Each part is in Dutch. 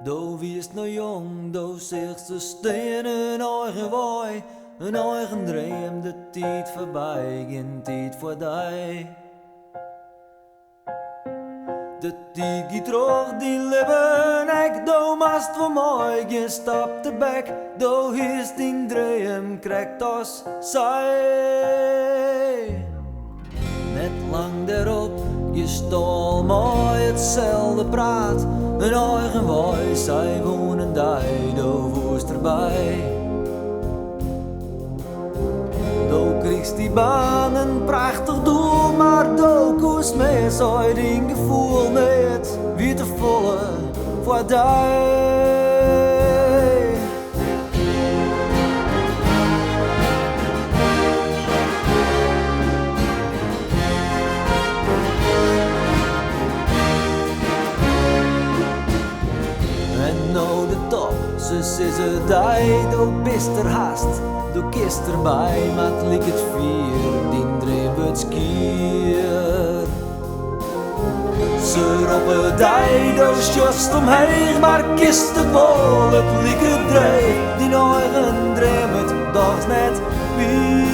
Do wiest nog jong, do zegt ze steen een eigen waai, een eigen dream, de tijd voorbij, geen tijd voor die. De tijd gaat terug, die leven ik, do mast voor mij, geen stap te bek, do is die dream, krijgt als zij. Net lang daarop, je stal mij hetzelfde praat, een eigen waai, zij wonen die, do woest erbij. Do kriegst die baan een prachtig doel, maar do koest mee zo'n ding gevoel met wie te volle voor die. En nou de top, zus is het die, do bist er haast. Du kist erbij, maar het likt het vier, die dreef het skier. Ze roepen die, do just omheen, maar kist het wel, het likt het dreef, die eigen dreef het, dacht net weer.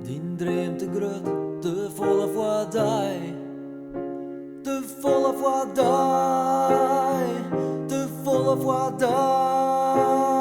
Die dream te groot, te volle voor die, te volle voor die, te volle voor die.